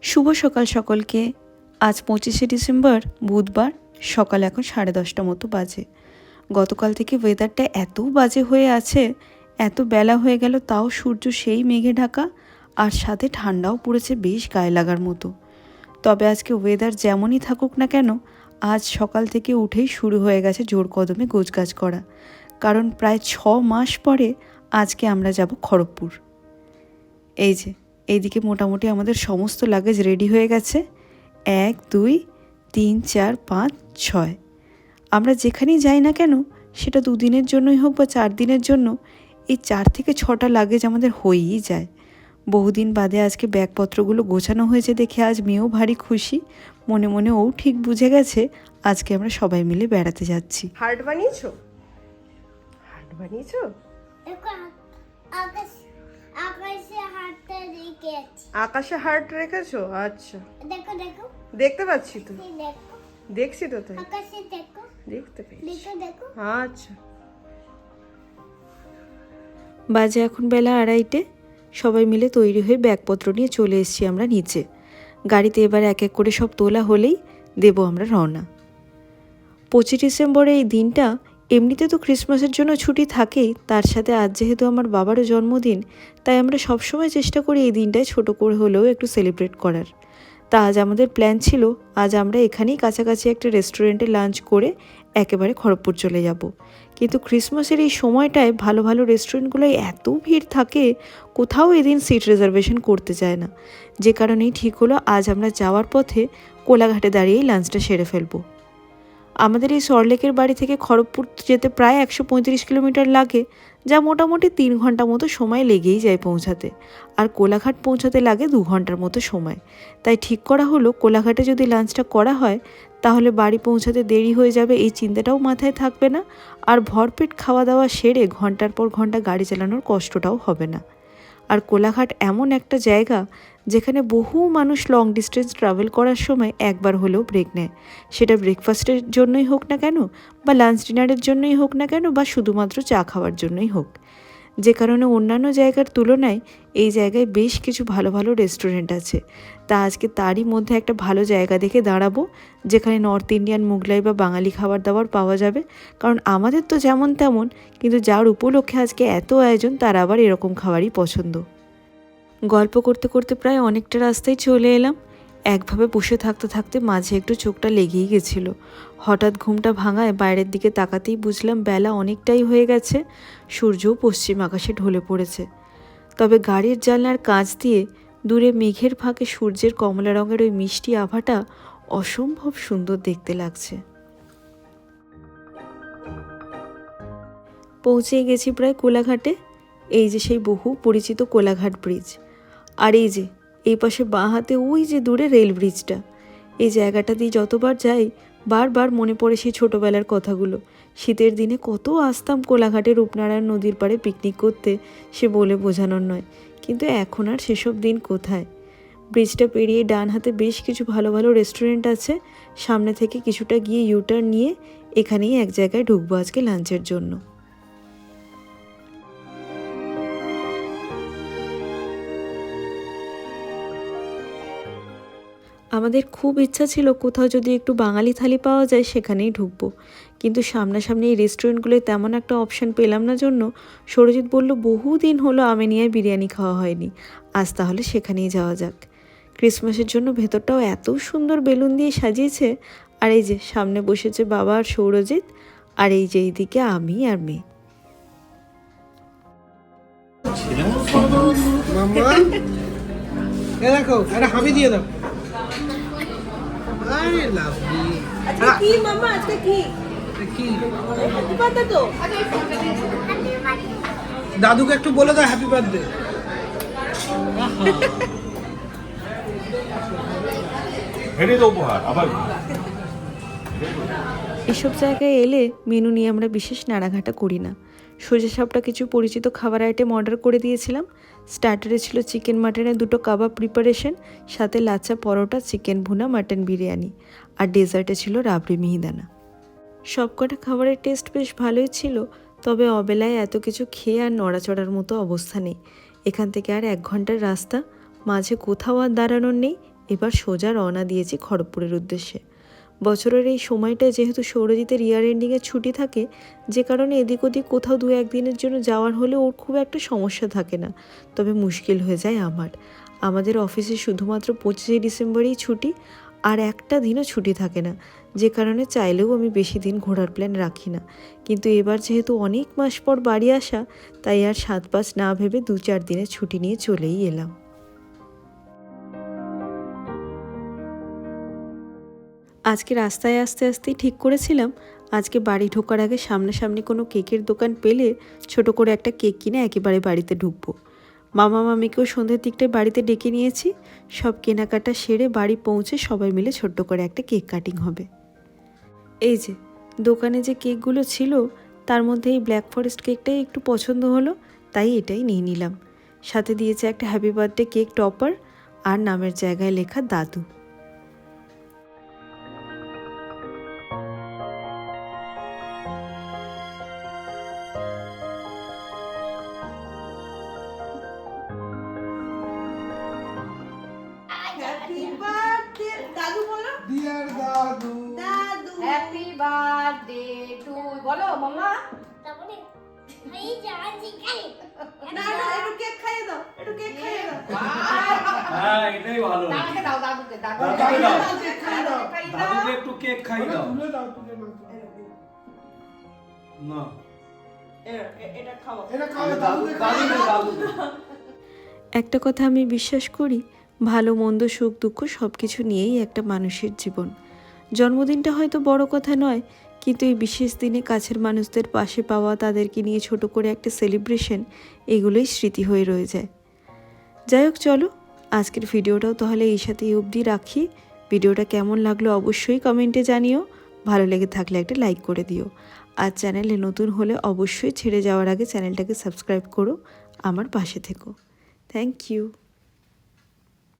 শুভ সকাল সকলকে। আজ 25শে ডিসেম্বর বুধবার, সকাল এখন 10:30 মতো বাজে। গতকাল থেকে ওয়েদারটা এত বাজে হয়ে আছে, এত বেলা হয়ে গেল তাও সূর্য সেই মেঘে ঢাকা, আর সাথে ঠান্ডাও পড়েছে বেশ গায়ে লাগার মতো। তবে আজকে ওয়েদার যেমনই থাকুক না কেন, আজ সকাল থেকে উঠেই শুরু হয়ে গেছে জোর কদমে গোছগাছ করা, কারণ প্রায় 6 মাস পরে আজকে আমরা যাব খড়গপুর। এই যে এইদিকে মোটামুটি আমাদের সমস্ত লাগেজ রেডি হয়ে গেছে। 1 2 3 4 5 6। আমরা যেখানেই যাই না কেন, সেটা 2 দিনের জন্যই হোক বা 4 দিনের জন্য, এই 4 থেকে 6টা লাগেজ আমাদের হয়েই যায়। বহুদিন বাদে আজকে ব্যাগপত্রগুলো গোছানো হয়েছে দেখে আজ মেয়েও ভারী খুশি। মনে মনে ও ঠিক বুঝে গেছে আজকে আমরা সবাই মিলে বেড়াতে যাচ্ছি। হার্ট বানিয়েছো? হার্ট বানিয়েছো? আকাশে হার্ট রেখেছো? আচ্ছা, দেখো দেখো, দেখতে পাচ্ছি তো, দেখো দেখছি তো, তাই আকাশে দেখো, দেখতে পেয়েছি। দেখো দেখো। আচ্ছা, বাজে এখন বেলা 2:30। সবাই মিলে তৈরি হয়ে ব্যাগপত্র নিয়ে চলে এসেছি আমরা নিচে। গাড়িতে এবার এক এক করে সব তোলা হলেই দেব আমরা রওনা। 25 ডিসেম্বরে এই দিনটা, এমনিতে তো ক্রিসমাসের জন্য ছুটি থাকেই, তার সাথে আজ যেহেতু আমার বাবারও জন্মদিন, তাই আমরা সবসময় চেষ্টা করি এই দিনটায় ছোট করে হলেও একটু সেলিব্রেট করার। তা আজ আমাদের প্ল্যান ছিল আজ আমরা এখানেই কাছাকাছি একটা রেস্টুরেন্টে লাঞ্চ করে একেবারে খড়গপুর চলে যাব। কিন্তু ক্রিসমাসের এই সময়টায় ভালো ভালো রেস্টুরেন্টগুলোয় এত ভিড় থাকে, কোথাও এদিন সিট রিজার্ভেশন করতে চায় না। যে কারণেই ঠিক হলো আজ আমরা যাওয়ার পথে কোলাঘাটে দাঁড়িয়েই লাঞ্চটা সেরে ফেলবো। আমাদের এই সল্টলেকের বাড়ি থেকে খড়গপুর যেতে প্রায় 135 কিলোমিটার লাগে, যা মোটামুটি 3 ঘন্টা মতো সময় লেগেই যায় পৌঁছাতে। আর কোলাঘাট পৌঁছাতে লাগে 2 ঘন্টার মতো সময়। তাই ঠিক করা হলো কোলাঘাটে যদি লাঞ্চটা করা হয় তাহলে বাড়ি পৌঁছাতে দেরি হয়ে যাবে, এই চিন্তাটাও মাথায় থাকবে না, আর ভরপেট খাওয়া দাওয়া সেরে ঘন্টার পর ঘন্টা গাড়ি চালানোর কষ্টটাও হবে না। আর কোলাঘাট এমন একটা জায়গা যেখানে বহু মানুষ লং ডিস্টেন্স ট্রাভেল করার সময় একবার হলেও ব্রেক নেয়, সেটা ব্রেকফাস্টের জন্যই হোক না কেন, বা লাঞ্চ ডিনারের জন্যই হোক না কেন, বা শুধুমাত্র চা খাওয়ার জন্যই হোক। যে কারণে অন্যান্য জায়গার তুলনায় এই জায়গায় বেশ কিছু ভালো ভালো রেস্টুরেন্ট আছে। তা আজকে তারই মধ্যে একটা ভালো জায়গা দেখে দাঁড়াবো, যেখানে নর্থ ইন্ডিয়ান, মুঘলাই বা বাঙালি খাবার দাবার পাওয়া যাবে। কারণ আমাদের তো যেমন তেমন, কিন্তু যার উপলক্ষে আজকে এত আয়োজন তার আবার এরকম খাবারই পছন্দ। গল্প করতে করতে প্রায় অনেকটা রাস্তায় চলে এলাম। একভাবে বসে থাকতে থাকতে মাঝে একটু চোখটা লেগেই গেছিল। হঠাৎ ঘুমটা ভাঙায় বাইরের দিকে তাকাতেই বুঝলাম বেলা অনেকটাই হয়ে গেছে, সূর্যও পশ্চিম আকাশে ঢলে পড়েছে। তবে গাড়ির জানলার কাঁচ দিয়ে দূরে মেঘের ফাঁকে সূর্যের কমলা রঙের ওই মিষ্টি আভাটা অসম্ভব সুন্দর দেখতে লাগছে। পৌঁছে গেছি প্রায় কোলাঘাটে। এই যে সেই বহু পরিচিত কোলাঘাট ব্রিজ, আর এই যে এই পাশে বাঁ হাতে ওই যে দূরে রেল ব্রিজটা। এই জায়গাটা দিয়ে যতবার যাই বারবার মনে পড়ে সেই ছোটোবেলার কথাগুলো। শীতের দিনে কত আসতাম কোলাঘাটের রূপনারায়ণ নদীর পাড়ে পিকনিক করতে, সে বলে বোঝানোর নয়। কিন্তু এখন আর সেসব দিন কোথায়। ব্রিজটা পেরিয়ে ডান হাতে বেশ কিছু ভালো ভালো রেস্টুরেন্ট আছে। সামনে থেকে কিছুটা গিয়ে ইউটার্ন নিয়ে এখানেই এক জায়গায় ঢুকবো আজকে লাঞ্চের জন্য। আমাদের খুব ইচ্ছা ছিল কোথাও যদি একটু বাঙালি থালি পাওয়া যায় সেখানেই ঢুকবো, কিন্তু সামনাসামনি এই রেস্টুরেন্টগুলোয় তেমন একটা অপশান পেলাম না জন্য সরজিৎ বলল বহুদিন হলো আমিনিয়ায় বিরিয়ানি খাওয়া হয়নি, আজ তাহলে সেখানেই যাওয়া যাক। ক্রিসমাসের জন্য ভেতরটাও এত সুন্দর বেলুন দিয়ে সাজিয়েছে। আর এই যে সামনে বসেছে বাবা আর সৌরজিৎ, আর এই যে এইদিকে আমি আর মেয়ে। দেখো একটা হামি দিয়ে দাও। আরে লাভলি। আজকে কি মামা, আজকে কি কি হ্যাপি বার্থডে তো? দাদুকে একটু বলে দাও হ্যাপি বার্থডে। হেঁটে তো উপহার আবার এসব জায়গায় এলে মেনু নিয়ে আমরা বিশেষ নাড়াঘাটা করি না। সোজা সাপটা কিছু পরিচিত খাবার আইটেম অর্ডার করে দিয়েছিলাম। স্টার্টারে ছিল চিকেন মাটনের 2টো কাবাব প্রিপারেশন, সাথে লাচ্ছা পরোটা, চিকেন ভুনা, মাটন বিরিয়ানি, আর ডেজার্টে ছিল রাবড়ি মিহিদানা। সবকটা খাবারের টেস্ট বেশ ভালোই ছিল, তবে অবেলায় এত কিছু খেয়ে আর নড়াচড়ার মতো অবস্থা নেই। এখান থেকে আর 1 ঘন্টার রাস্তা, মাঝে কোথাও আর দাঁড়ানোর নেই, এবার সোজা রওনা দিয়েছি খড়গপুরের উদ্দেশ্যে। বছরের এই সময়টায় যেহেতু সৌরজিতের ইয়ার এন্ডিংয়ে ছুটি থাকে, যে কারণে এদিক ওদিক কোথাও 2-1 দিনের জন্য যাওয়ার হলে ওর খুব একটা সমস্যা থাকে না, তবে মুশকিল হয়ে যায় আমাদের অফিসে শুধুমাত্র 25শে ডিসেম্বরেই ছুটি, আর একটা দিনও ছুটি থাকে না, যে কারণে চাইলেও আমি বেশি দিন ঘোরার প্ল্যান রাখি না। কিন্তু এবার যেহেতু অনেক মাস পর বাড়ি আসা, তাই আর 7-5 না ভেবে 2-4 দিনের ছুটি নিয়ে চলেই এলাম। আজকে রাস্তায় আস্তে আস্তেই ঠিক করেছিলাম আজকে বাড়ি ঢোকার আগে সামনাসামনি কোনো কেকের দোকান পেলে ছোট করে একটা কেক কিনে একেবারে বাড়িতে ঢুকবো। মামা মামিকেও সন্ধ্যের দিকটায় বাড়িতে ডেকে নিয়েছি। সব কেনাকাটা সেরে বাড়ি পৌঁছে সবাই মিলে ছোট্ট করে একটা কেক কাটিং হবে। এই যে দোকানে যে কেকগুলো ছিল তার মধ্যে এই ব্ল্যাক ফরেস্ট কেকটাই একটু পছন্দ হলো, তাই এটাই নিয়ে নিলাম। সাথে দিয়েছে একটা হ্যাপি বার্থডে কেক টপার আর নামের জায়গায় লেখা দাদু। হ্যাপি বার্থডে দাদু বলো। ডিয়ার দাদু। দাদু হ্যাপি বার্থডে টু বলো মামা। না না একটু কেক খাইয়ে দাও, একটু কেক খাইয়ে দাও। হ্যাঁ এটাই ভালো দাদুকে দাও দাদুকে দাদুকে দাও। কেক খাইয়ে দাও। দাদুকে একটু কেক খাই দাও। তুলে দাও, তুলে নাও। না এটা খাও। এটা খাও, দাদুকে দাদুকে খাও। দাদুকে একটা কথা আমি বিশ্বাস করি, ভালো মন্দ সুখ দুঃখ সব কিছু নিয়েই একটা মানুষের জীবন। জন্মদিনটা হয়তো বড় কথা নয়, কিন্তু এই বিশেষ দিনে কাছের মানুষদের পাশে পাওয়া, তাদেরকে নিয়ে ছোট করে একটা সেলিব্রেশন, এগুলোই স্মৃতি হয়ে রয়ে যায়। যাই হোক, চলো আজকের ভিডিওটাও তাহলে এই সাথে অবধি রাখি। ভিডিওটা কেমন লাগলো অবশ্যই কমেন্টে জানিও, ভালো লেগে থাকলে একটা লাইক করে দিও। আর চ্যানেলে নতুন হলে অবশ্যই ছেড়ে যাওয়ার আগে চ্যানেলটাকে সাবস্ক্রাইব করো, আমার পাশে থেকো। Thank you.